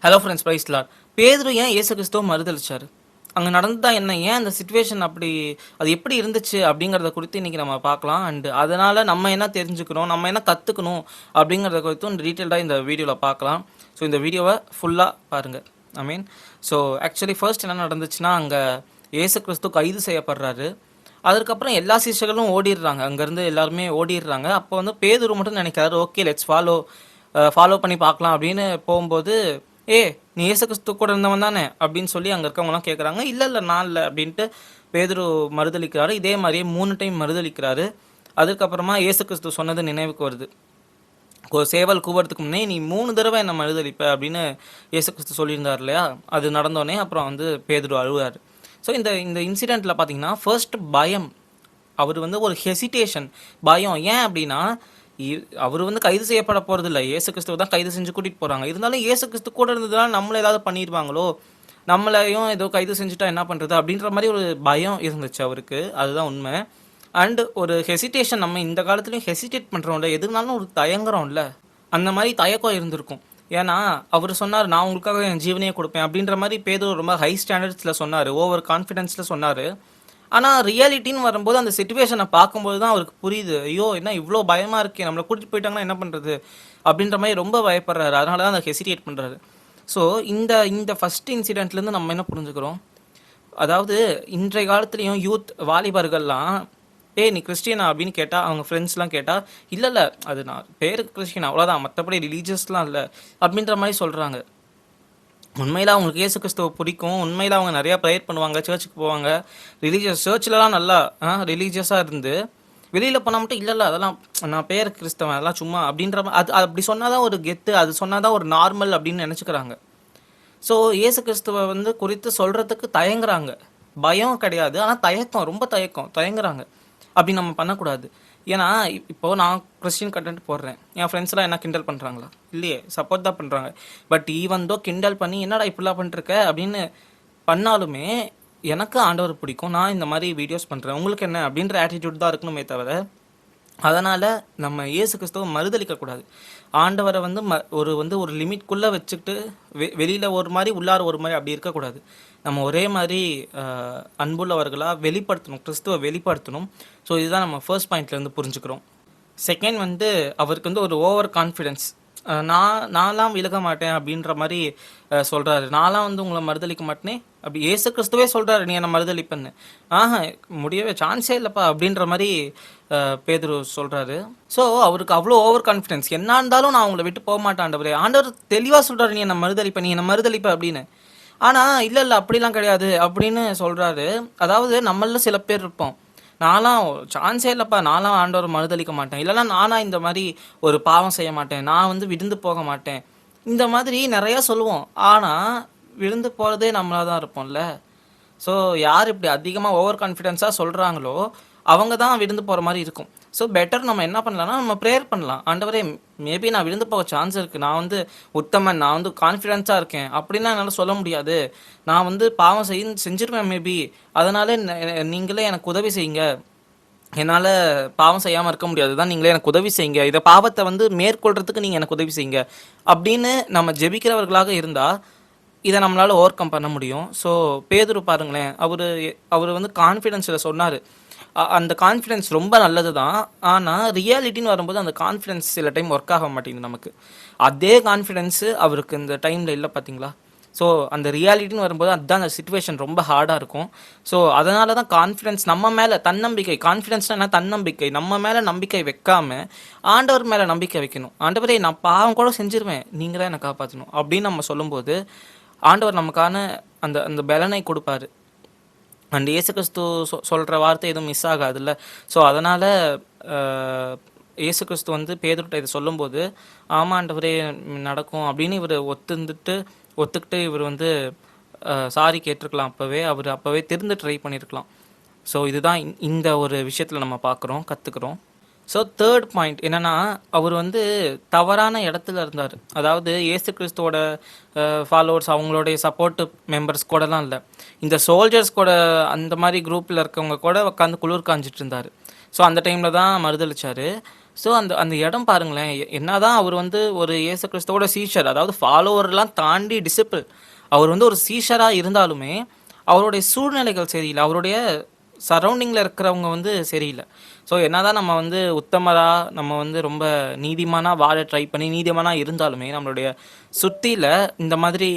Hello friends, price Lord. பேதுரு ஏன் இயேசு கிறிஸ்துவ மறுதலிச்சாரு? அங்கே நடந்ததா என்ன? ஏன் அந்த சிச்சுவேஷன் அப்படி அது எப்படி இருந்துச்சு அப்படிங்கிறத குறித்து இன்றைக்கி நம்ம பார்க்கலாம். அண்டு அதனால் நம்ம என்ன தெரிஞ்சுக்கணும், நம்ம என்ன கற்றுக்கணும் அப்படிங்கிறத குறித்தும் டீட்டெயில்டாக இந்த வீடியோவில் பார்க்கலாம். ஸோ இந்த வீடியோவை ஃபுல்லாக பாருங்கள். ஸோ ஆக்சுவலி ஃபர்ஸ்ட் என்ன நடந்துச்சுன்னா, அங்கே இயேசு கிறிஸ்து கைது செய்யப்படுறாரு. அதுக்கப்புறம் எல்லா சீஷர்களும் ஓடிடுறாங்க, அங்கேருந்து எல்லாருமே ஓடிடுறாங்க. அப்போ வந்து பேதுரு மட்டும் நினைக்கிறாரு, ஓகே லெட்ஸ் ஃபாலோ பண்ணி பார்க்கலாம் அப்படின்னு போகும்போது, நீ இயேசு கிறிஸ்து கூட இருந்தவன் தானே அப்படின்னு சொல்லி அங்கே இருக்கவங்கலாம் கேட்குறாங்க. இல்லை நான் இல்லை அப்படின்ட்டு பேதுரு மறுதளிக்கிறாரு. இதே மாதிரியே 3 டைம் மறுதளிக்கிறாரு. அதுக்கப்புறமா இயேசு கிறிஸ்து சொன்னது நினைவுக்கு வருது. சேவல் கூவறதுக்கு முன்னே நீ 3 தடவை என்னை மறுதளிப்ப அப்படின்னு இயேசு கிறிஸ்து சொல்லியிருந்தார் இல்லையா? அது நடந்தோடனே அப்புறம் வந்து பேதுரு அழுவார். ஸோ இந்த இந்த இன்சிடெண்ட்டில் பார்த்தீங்கன்னா ஃபர்ஸ்ட் பயம், அவர் வந்து ஒரு ஹெசிடேஷன், பயம். ஏன் அப்படின்னா அவர் வந்து கைது செய்யப்பட போகிறது இல்லை, இயேசு கிறிஸ்துவ தான் கைது செஞ்சு கூட்டிகிட்டு போகிறாங்க. இருந்தாலும் இயேசு கிறிஸ்து கூட இருந்ததுனால நம்மளை ஏதாவது பண்ணிடுவாங்களோ, நம்மளையும் ஏதோ கைது செஞ்சுட்டா என்ன பண்ணுறது அப்படின்ற மாதிரி ஒரு பயம் இருந்துச்சு அவருக்கு. அதுதான் உண்மை. அண்டு ஒரு ஹெசிடேஷன், நம்ம இந்த காலத்துலேயும் ஹெசிடேட் பண்ணுறோம்ல, எதுனாலும் ஒரு தயங்குறோம்ல, அந்த மாதிரி தயக்கம் இருந்திருக்கும். ஏன்னா அவர் சொன்னார், நான் உங்களுக்காக என் ஜீவனையே கொடுப்பேன் அப்படின்ற மாதிரி பேதுரு ரொம்ப ஹை ஸ்டாண்டர்ட்ஸில் சொன்னார், ஓவர் கான்ஃபிடென்ஸில் சொன்னார். ஆனால் ரியாலிட்டின்னு வரும்போது அந்த சிச்சுவேஷனை பார்க்கும்போது தான் அவருக்கு புரியுது, ஐயோ என்ன இவ்வளோ பயமாக இருக்கே, நம்மளை கூட்டிகிட்டு போயிட்டாங்கன்னா என்ன பண்ணுறது அப்படின்ற மாதிரி ரொம்ப பயப்படுறாரு. அதனால தான் அதை ஹெசிடேட் பண்ணுறாரு. ஸோ இந்த ஃபஸ்ட் இன்சிடெண்ட்லேருந்து நம்ம என்ன புரிஞ்சுக்கிறோம், அதாவது இன்றைய காலத்துலேயும் யூத் வாலிபர்கள்லாம் நீ கிறிஸ்டியனா அப்படின்னு கேட்டால், அவங்க ஃப்ரெண்ட்ஸ்லாம் கேட்டால், இல்லை அது நான் பேருக்கு கிறிஸ்டியன் அவ்வளோதான், மற்றபடி ரிலீஜியஸ்லாம் இல்லை அப்படின்ற மாதிரி சொல்கிறாங்க. உண்மையில் அவங்களுக்கு இயேசு கிறிஸ்துவ பிடிக்கும், உண்மையில் அவங்க நிறையா ப்ரேயர் பண்ணுவாங்க, சர்ச்சுக்கு போவாங்க, சர்ச்சிலலாம் நல்லா ரிலீஜியஸாக இருந்து வெளியில் போனால் மட்டும் இல்லை அதெல்லாம் நான் பேர் கிறிஸ்தவன், அதெல்லாம் சும்மா அப்படின்ற அது அப்படி சொன்னால் தான் ஒரு கெத்து, அது சொன்னால் தான் ஒரு நார்மல் அப்படின்னு நினச்சிக்கிறாங்க. ஸோ இயேசு கிறிஸ்துவ வந்து குறித்து சொல்கிறதுக்கு தயங்குறாங்க. பயம் கிடையாது, ஆனால் தயக்கம், ரொம்ப தயங்குறாங்க. அப்படி நம்ம பண்ணக்கூடாது. ஏன்னா இப்போது நான் கிறிஸ்டின் கண்டென்ட் போடுறேன், என் ஃப்ரெண்ட்ஸ்லாம் என்ன கிண்டல் பண்ணுறாங்களா? இல்லையே, சப்போர்ட் தான் பண்ணுறாங்க. பட் ஈவன் தோ கிண்டல் பண்ணி என்னடா இப்படிலாம் பண்ணிருக்க அப்படின்னு பண்ணாலுமே எனக்கு ஆண்டவர் பிடிக்கும், நான் இந்த மாதிரி வீடியோஸ் பண்ணுறேன், உங்களுக்கு என்ன அப்படின்ற ஆட்டிடியூட் தான் இருக்கணுமே தவிர, அதனால் நம்ம இயேசு கிறிஸ்துவ மறுதளிக்கக்கூடாது. ஆண்டவரை வந்து ஒரு லிமிட்குள்ளே வச்சுக்கிட்டு வெளியில் ஒரு மாதிரி உள்ளார ஒரு மாதிரி அப்படி இருக்கக்கூடாது. நம்ம ஒரே மாதிரி அன்புள்ளவர்களாக வெளிப்படுத்தணும், கிறிஸ்துவை வெளிப்படுத்தணும். ஸோ இதுதான் நம்ம ஃபர்ஸ்ட் பாயிண்ட்லேருந்து புரிஞ்சுக்கிறோம். செகண்ட் வந்து அவருக்கு வந்து ஒரு ஓவர் கான்ஃபிடென்ஸ், நான்லாம் விலக மாட்டேன் அப்படின்ற மாதிரி சொல்கிறாரு. நான்லாம் வந்து உங்களை மறுதளிக்க மாட்டேனே அப்படி இயேசு கிறிஸ்துவே சொல்கிறாரு, நீ என்னை மறுதளிப்பன்னு. முடியவே சான்ஸே இல்லைப்பா அப்படின்ற மாதிரி பேதுரு சொல்கிறாரு. ஸோ அவருக்கு அவ்வளோ ஓவர் கான்ஃபிடென்ஸ், என்ன இருந்தாலும் நான் அவங்கள விட்டு போக மாட்டேன் ஆண்டவரே. ஆண்டவர் தெளிவாக சொல்கிறாரு, நீ என்னை மறுதளிப்ப அப்படின்னு. ஆனால் இல்லை அப்படிலாம் கிடையாது அப்படின்னு சொல்கிறாரு. அதாவது நம்மள சில பேர் இருப்போம், நான்லாம் சான்ஸே இல்லைப்பா, நான்லாம் ஆண்டவர் மறுதளிக்க மாட்டேன், இல்லைனா நானாக இந்த மாதிரி ஒரு பாவம் செய்ய மாட்டேன், நான் வந்து விழுந்து போக மாட்டேன், இந்த மாதிரி நிறையா சொல்லுவோம். ஆனால் விழுந்து போகிறதே நம்மளாக தான் இருப்போம்ல. ஸோ யார் இப்படி அதிகமாக ஓவர் கான்ஃபிடென்ஸாக சொல்கிறாங்களோ அவங்க தான் விழுந்து போகிற மாதிரி இருக்கும். ஸோ பெட்டர் நம்ம என்ன பண்ணலாம்னா, நம்ம ப்ரேயர் பண்ணலாம், ஆண்டவரே மேபி நான் விழுந்து போக சான்ஸ் இருக்குது, நான் வந்து உத்தமன், நான் வந்து கான்ஃபிடென்ஸாக இருக்கேன் அப்படின்லாம் என்னால் சொல்ல முடியாது, நான் வந்து பாவம் செஞ்சிருவேன் மேபி, அதனால் நீங்களே எனக்கு உதவி செய்யுங்க, என்னால் பாவம் செய்யாமல் இருக்க முடியாது தான், நீங்களே எனக்கு உதவி செய்யுங்க, இதை பாவத்தை வந்து மேற்கொள்கிறதுக்கு நீங்கள் எனக்கு உதவி செய்யுங்க அப்படின்னு நம்ம ஜெபிக்கிறவர்களாக இருந்தால் இதை நம்மளால் ஓவர் கம் பண்ண முடியும். ஸோ பேதுரு பாருங்களேன், அவர் வந்து கான்ஃபிடென்ஸில் சொன்னார். அந்த கான்ஃபிடென்ஸ் ரொம்ப நல்லது தான், ஆனால் ரியாலிட்டின்னு வரும்போது அந்த கான்ஃபிடென்ஸ் சில டைம் ஒர்க் ஆக மாட்டேங்குது நமக்கு. அதே கான்ஃபிடென்ஸு அவருக்கு இந்த டைமில் இல்லை பார்த்தீங்களா? ஸோ அந்த ரியாலிட்டின்னு வரும்போது அதுதான் அந்த சிச்சுவேஷன் ரொம்ப ஹார்டாக இருக்கும். ஸோ அதனால தான் கான்ஃபிடென்ஸ் நம்ம மேலே, தன்னம்பிக்கை, கான்ஃபிடென்ஸ்னால் என்ன, தன்னம்பிக்கை, நம்ம மேலே நம்பிக்கை வைக்காமல் ஆண்டவர் மேலே நம்பிக்கை வைக்கணும். ஆண்டவரே நான் பாவம் கூட செஞ்சிருவேன், நீங்கள் தான் என்னை காப்பாற்றணும் அப்படின்னு நம்ம சொல்லும்போது ஆண்டவர் நமக்கான அந்த அந்த பலனை கொடுப்பாரு. அண்ட் இயேசு கிறிஸ்து சொல்கிற வார்த்தை எதுவும் மிஸ் ஆகாதுல்ல. ஸோ அதனால் இயேசு கிறிஸ்து வந்து பேதுருட்ட இதை சொல்லும்போது, ஆமாண்டவரே நடக்கும் அப்படின்னு இவர் ஒத்துக்கிட்டு இவர் வந்து சாரி கேட்டிருக்கலாம், அப்போவே திருந்து ட்ரை பண்ணியிருக்கலாம். ஸோ இதுதான் இந்த ஒரு விஷயத்தில் நம்ம கற்றுக்குறோம். ஸோ தேர்ட் பாயிண்ட் என்னென்னா, அவர் வந்து தவறான இடத்துல இருந்தார். அதாவது இயேசு கிறிஸ்துவோட ஃபாலோவர்ஸ், அவங்களுடைய சப்போர்ட் மெம்பர்ஸ் கூடலாம் இல்லை, இந்த சோல்ஜர்ஸ் கூட, அந்த மாதிரி குரூப்பில் இருக்கவங்க கூட உட்காந்து குளிர் காஞ்சிட்டு இருந்தார். ஸோ அந்த டைமில் தான் மறுதளிச்சார். ஸோ அந்த அந்த இடம் பாருங்களேன், என்னதான் அவர் வந்து ஒரு இயேசு கிறிஸ்துவோட சீஷர், அதாவது ஃபாலோவர்லாம் தாண்டி டிசிப்பிள், அவர் வந்து ஒரு சீஷராக இருந்தாலுமே அவருடைய சூழ்நிலைகள் சரியில்லை, அவருடைய சரௌண்டிங்கில் இருக்கிறவங்க வந்து சரியில்லை. ஸோ என்னதான் நம்ம வந்து உத்தமராக, நம்ம வந்து ரொம்ப நீதிமானாக வாழ ட்ரை பண்ணி நீதிமானாக இருந்தாலுமே நம்மளுடைய சுற்றியில் இந்த மாதிரி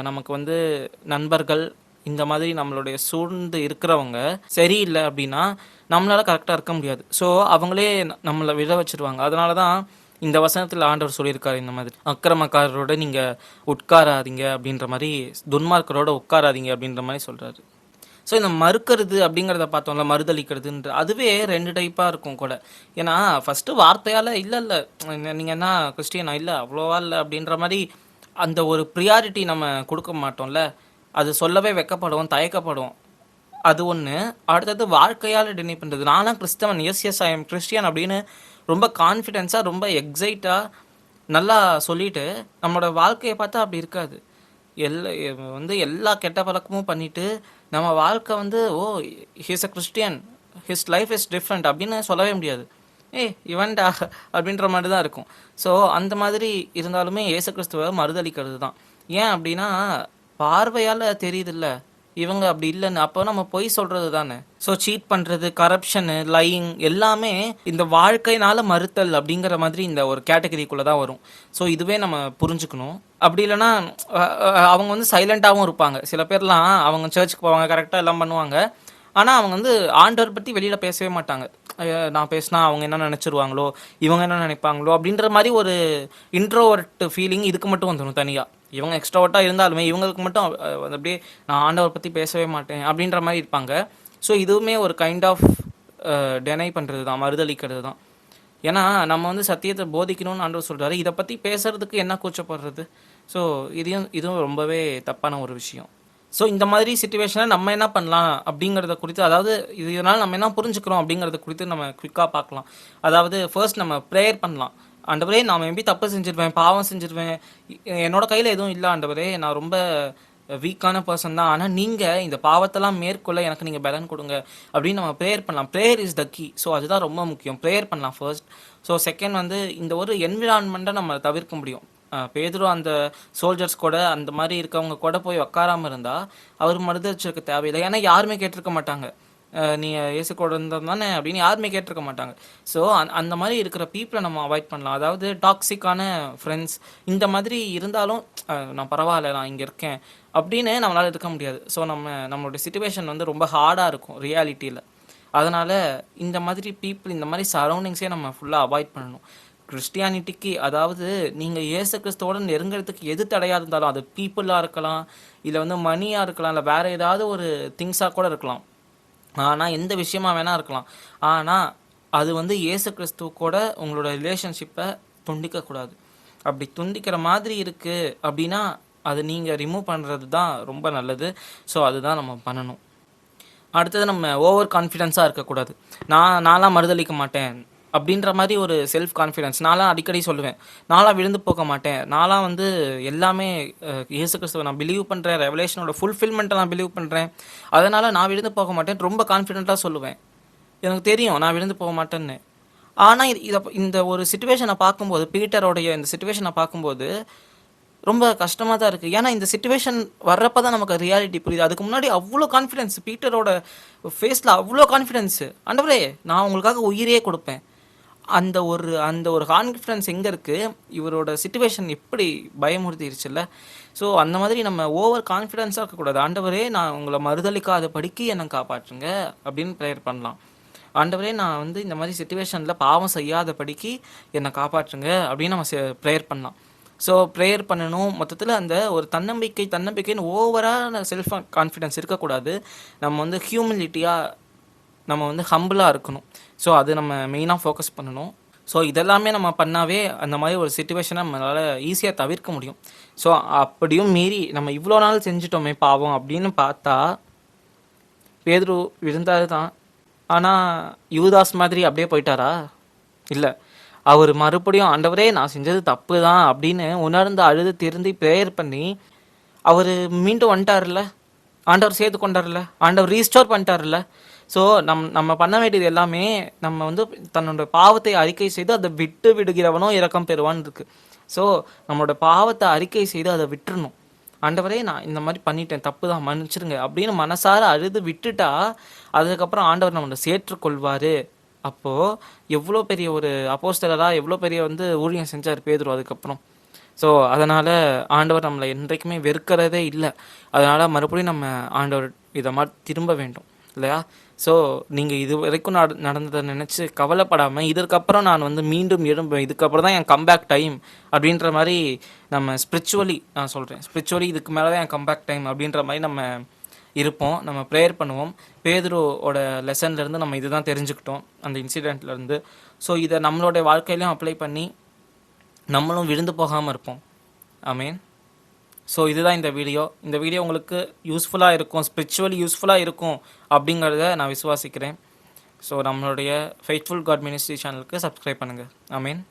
நமக்கு வந்து நண்பர்கள், இந்த மாதிரி நம்மளுடைய சூழ்ந்து இருக்கிறவங்க சரியில்லை அப்படின்னா நம்மளால கரெக்டாக இருக்க முடியாது. ஸோ அவங்களே நம்மளை விழ வச்சிருவாங்க. அதனால தான் இந்த வசனத்தில் ஆண்டவர் சொல்லியிருக்காரு, இந்த மாதிரி அக்கிரமக்காரரோட நீங்கள் உட்காராதீங்க அப்படின்ற மாதிரி, துன்மார்க்கரோட உட்காராதீங்க அப்படின்ற மாதிரி சொல்கிறாரு. ஸோ இந்த மறுக்கிறது அப்படிங்கிறத பார்த்தோம்ல, மறுதளிக்கிறதுன்ற அதுவே 2 டைப்பாக இருக்கும் கூட. ஏன்னா ஃபஸ்ட்டு வார்த்தையால் இல்லை இல்லை நீங்கள் என்ன கிறிஸ்டியனா, இல்லை அவ்வளோவா இல்லை அப்படின்ற மாதிரி அந்த ஒரு ப்ரியாரிட்டி நம்ம கொடுக்க மாட்டோம்ல, அது சொல்லவே வெட்கப்படுவோம், தயக்கப்படும். அது ஒன்று. அடுத்தது வாழ்க்கையால் டினை பண்ணுறது. நான்லாம் கிறிஸ்தவன், yes yes I am Christian அப்படின்னு ரொம்ப கான்ஃபிடென்ஸாக ரொம்ப எக்ஸைட்டாக நல்லா சொல்லிட்டு நம்மளோட வாழ்க்கையை பார்த்தா அப்படி இருக்காது. வந்து எல்லா கெட்ட பழக்கமும் பண்ணிட்டு நம்ம வாழ்க்கை வந்து ஓ he's a Christian, his life is different அப்படின்னு சொல்லவே முடியாது. இவன்டா அப்படின்ற மாதிரி தான் இருக்கும். ஸோ அந்த மாதிரி இருந்தாலுமே இயேசு கிறிஸ்துவை மறுதளிக்கிறது தான். ஏன் அப்படின்னா பார்வையால் தெரியுதுல்ல இவங்க அப்படி இல்லைன்னு, அப்போ நம்ம பொய் சொல்கிறது தானே. ஸோ சீட் பண்ணுறது, கரப்ஷனு, லையிங் எல்லாமே இந்த வாழ்க்கையினால் மறுத்தல் அப்படிங்கிற மாதிரி இந்த ஒரு கேட்டகரிக்குள்ளே தான் வரும். ஸோ இதுவே நம்ம புரிஞ்சுக்கணும். அப்படி இல்லைன்னா அவங்க வந்து சைலண்ட்டாகவும் இருப்பாங்க. சில பேர்லாம் அவங்க சர்ச்சுக்கு போவாங்க, கரெக்டாக எல்லாம் பண்ணுவாங்க, ஆனால் அவங்க வந்து ஆண்டவர் பற்றி வெளியில் பேசவே மாட்டாங்க. நான் பேசினா அவங்க என்ன நினச்சிருவாங்களோ, இவங்க என்ன நினைப்பாங்களோ அப்படின்ற மாதிரி ஒரு இன்ட்ரோவர்ட் ஃபீலிங் இதுக்கு மட்டும் வந்துடும் தனியாக. இவங்க எக்ஸ்ட்ராவர்ட்டாக இருந்தாலுமே இவங்களுக்கு மட்டும் அப்படியே நான் ஆண்டவர் பற்றி பேசவே மாட்டேன் அப்படின்ற மாதிரி இருப்பாங்க. ஸோ இதுவுமே ஒரு கைண்ட் ஆஃப் டெனை பண்ணுறது தான், மறுதளிக்கிறது தான். ஏன்னா நம்ம வந்து சத்தியத்தை போதிக்கணும்னு ஆண்டவர் சொல்கிறாரு, இதை பற்றி பேசுகிறதுக்கு என்ன கூச்சப்படுறது? ஸோ இதுவும் ரொம்பவே தப்பான ஒரு விஷயம். ஸோ இந்த மாதிரி சுச்சுவேஷனில் நம்ம என்ன பண்ணலாம் அப்படிங்கிறத குறித்து, அதாவது இதனால் நம்ம என்ன புரிஞ்சுக்கிறோம் அப்படிங்கிறத குறித்து நம்ம குவிக்காக பார்க்கலாம். அதாவது ஃபர்ஸ்ட் நம்ம ப்ரேயர் பண்ணலாம். ஆண்டவரே நான் எப்படி தப்பு செஞ்சிருவேன், பாவம் செஞ்சிருவேன், என்னோட கையில் எதுவும் இல்லை ஆண்டவரே, நான் ரொம்ப வீக்கான பர்சன் தான், ஆனால் நீங்கள் இந்த பாவத்தெல்லாம் மேற்கொள்ள எனக்கு நீங்கள் பலன் கொடுங்க அப்படின்னு நம்ம ப்ரேயர் பண்ணலாம். Prayer is the key. So அதுதான் ரொம்ப முக்கியம். ப்ரேயர் பண்ணலாம் ஃபர்ஸ்ட். ஸோ செகண்ட் வந்து இந்த ஒரு என்விரான்மெண்ட்டை நம்ம தவிர்க்க முடியும். பேதுரு அந்த சோல்ஜர்ஸ் கூட அந்த மாதிரி இருக்கவங்க கூட போய் உக்காராமல் இருந்தால் அவர் மறுதளிச்சிருக்க தேவையில்லை. ஏன்னா யாருமே கேட்டிருக்க மாட்டாங்க, நீ இயேசு கூட இருந்தது தானே அப்படின்னு யாருமே கேட்டிருக்க மாட்டாங்க. ஸோ அந்த மாதிரி இருக்கிற பீப்புளை நம்ம அவாய்ட் பண்ணலாம். அதாவது டாக்ஸிக்கான ஃப்ரெண்ட்ஸ் இந்த மாதிரி இருந்தாலும் நான் பரவாயில்ல, நான் இங்கே இருக்கேன் அப்படின்னு நம்மளால் இருக்க முடியாது. ஸோ நம்மளுடைய சிச்சுவேஷன் வந்து ரொம்ப ஹார்டாக இருக்கும் ரியாலிட்டியில். அதனால் இந்த மாதிரி பீப்புள், இந்த மாதிரி சரௌண்டிங்ஸே நம்ம ஃபுல்லாக அவாய்ட் பண்ணணும். கிறிஸ்டியானிட்டிக்கு, அதாவது நீங்கள் இயேசு கிறிஸ்துவோட நெருங்கிறதுக்கு எது தடையாக இருந்தாலும், அது பீப்புளாக இருக்கலாம், இல்லை வந்து மணியாக இருக்கலாம், இல்லை வேறு ஏதாவது ஒரு திங்ஸாக கூட இருக்கலாம், ஆனால் எந்த விஷயமா வேணால் இருக்கலாம், ஆனால் அது வந்து இயேசு கிறிஸ்துவ கூட உங்களோட ரிலேஷன்ஷிப்பை துண்டிக்கக்கூடாது. அப்படி துண்டிக்கிற மாதிரி இருக்குது அப்படின்னா அது நீங்கள் ரிமூவ் பண்ணுறது தான் ரொம்ப நல்லது. ஸோ அதுதான் நம்ம பண்ணணும். அடுத்தது நம்ம ஓவர் கான்ஃபிடென்ஸாக இருக்கக்கூடாது. நான்லாம் மறுதளிக்க மாட்டேன் அப்படின்ற மாதிரி ஒரு செல்ஃப் கான்ஃபிடென்ஸ். நான்லாம் அடிக்கடி சொல்லுவேன், நான்லாம் விழுந்து போக மாட்டேன், நான்லாம் வந்து எல்லாமே இயேசு கிறிஸ்துவை நான் பிலீவ் பண்ணுறேன், ரெவலேஷனோட ஃபுல்ஃபில்மெண்ட்டை நான் பிலீவ் பண்ணுறேன், அதனால் நான் விழுந்து போக மாட்டேன் ரொம்ப கான்ஃபிடென்ட்டாக சொல்லுவேன். எனக்கு தெரியும் நான் விழுந்து போக மாட்டேன்னு. ஆனால் இந்த ஒரு சிச்சுவேஷனை பார்க்கும்போது, பீட்டரோடைய இந்த சிச்சுவேஷனை பார்க்கும்போது ரொம்ப கஷ்டமாக தான் இருக்குது. ஏன்னா இந்த சிச்சுவேஷன் வர்றப்போ தான் நமக்கு ரியாலிட்டி புரியுது. அதுக்கு முன்னாடி அவ்வளோ கான்ஃபிடென்ஸ், பீட்டரோட ஃபேஸில் அவ்வளோ கான்ஃபிடென்ஸு, ஆண்டவரே நான் உங்களுக்காக உயிரே கொடுப்பேன். அந்த ஒரு கான்ஃபிடன்ஸ் எங்கே இருக்குது? இவரோட சிச்சுவேஷன் எப்படி பயமுறுத்திடுச்சுல்ல. ஸோ அந்த மாதிரி நம்ம ஓவர் கான்ஃபிடென்ஸாக இருக்கக்கூடாது. ஆண்டவரே நான் உங்களை மறுதளிக்காத படிக்கு என்னை காப்பாற்றுங்க அப்படின்னு ப்ரேயர் பண்ணலாம். ஆண்டவரே நான் வந்து இந்த மாதிரி சிச்சுவேஷனில் பாவம் செய்யாத படிக்கு என்னை காப்பாற்றுங்க அப்படின்னு நம்ம ப்ரேயர் பண்ணலாம். ஸோ ப்ரேயர் பண்ணணும். மொத்தத்தில் அந்த ஒரு தன்னம்பிக்கைன்னு ஓவராக செல்ஃப் கான்ஃபிடென்ஸ் இருக்கக்கூடாது. நம்ம வந்து ஹியூமிலிட்டியாக, நம்ம வந்து ஹம்பிளாக இருக்கணும். ஸோ அது நம்ம மெயினாக ஃபோக்கஸ் பண்ணணும். ஸோ இதெல்லாமே நம்ம பண்ணாவே அந்த மாதிரி ஒரு சிச்சுவேஷனை நம்மளால் ஈஸியாக தவிர்க்க முடியும். ஸோ அப்படியும் மீறி நம்ம இவ்வளோ நாள் செஞ்சிட்டோமே பாவம் அப்படின்னு பார்த்தா, பேதுரு விழுந்தாரு தான், ஆனால் யூதாஸ் மாதிரி அப்படியே போயிட்டாரா? இல்லை, அவர் மறுபடியும் ஆண்டவரே நான் செஞ்சது தப்பு தான் அப்படின்னு உணர்ந்து அழுது திருந்தி ப்ரேயர் பண்ணி அவர் மீண்டும் வந்துட்டார்ல, ஆண்டவர் சேர்த்து கொண்டார்ல, ஆண்டவர் ரீஸ்டோர் பண்ணிட்டார்ல. ஸோ நம்ம பண்ண வேண்டியது எல்லாமே நம்ம வந்து தன்னோட பாவத்தை அறிக்கை செய்து அதை விட்டு விடுகிறவனோ இரக்கம் பெறுவான்னு இருக்கு. ஸோ நம்மளோட பாவத்தை அறிக்கை செய்து அதை விட்டுறணும். ஆண்டவரே நான் இந்த மாதிரி பண்ணிட்டேன், தப்பு தான், மன்னிச்சிருங்க அப்படின்னு மனசார அழுது விட்டுட்டா அதுக்கப்புறம் ஆண்டவர் நம்மளை சேர்ற்றுக்கொள்வார். அப்போது எவ்வளோ பெரிய ஒரு அப்போஸ்தலராக எவ்வளோ பெரிய வந்து ஊழியம் செஞ்சார் பேதுரு அதுக்கப்புறம். ஸோ அதனால் ஆண்டவர் நம்மளை என்றைக்குமே வெறுக்கிறதே இல்லை. அதனால் மறுபடியும் நம்ம ஆண்டவர் இதை மாதிரி திரும்ப வேண்டும் இல்லையா? ஸோ நீங்கள் இது வரைக்கும் நடந்ததை நினச்சி கவலைப்படாமல் இதற்கப்புறம் நான் வந்து மீண்டும் எழும்புவேன், இதுக்கப்புறம் தான் என் கம்பேக் டைம் அப்படின்ற மாதிரி நம்ம ஸ்பிரிச்சுவலி, நான் சொல்கிறேன் ஸ்பிரிச்சுவலி இதுக்கு மேலே தான் என் கம்பேக் டைம் அப்படின்ற மாதிரி நம்ம இருப்போம். நம்ம ப்ரேயர் பண்ணுவோம். பேதுருவோட லெசன்லேருந்து நம்ம இதுதான் தெரிஞ்சுக்கிட்டோம் அந்த இன்சிடெண்ட்லேருந்து. ஸோ இதை நம்மளுடைய வாழ்க்கையிலையும் அப்ளை பண்ணி நம்மளும் விழுந்து போகாமல் இருப்போம். ஆமேன். ஸோ இதுதான் இந்த வீடியோ உங்களுக்கு யூஸ்ஃபுல்லாக இருக்கும், ஸ்பிரிச்சுவலி யூஸ்ஃபுல்லாக இருக்கும் அப்படிங்கிறத நான் விசுவாசிக்கிறேன். ஸோ நம்மளுடைய ஃபெய்த்ஃபுல் காட் மினிஸ்ட்ரி சேனலுக்கு சப்ஸ்கிரைப் பண்ணுங்கள். ஆமேன்.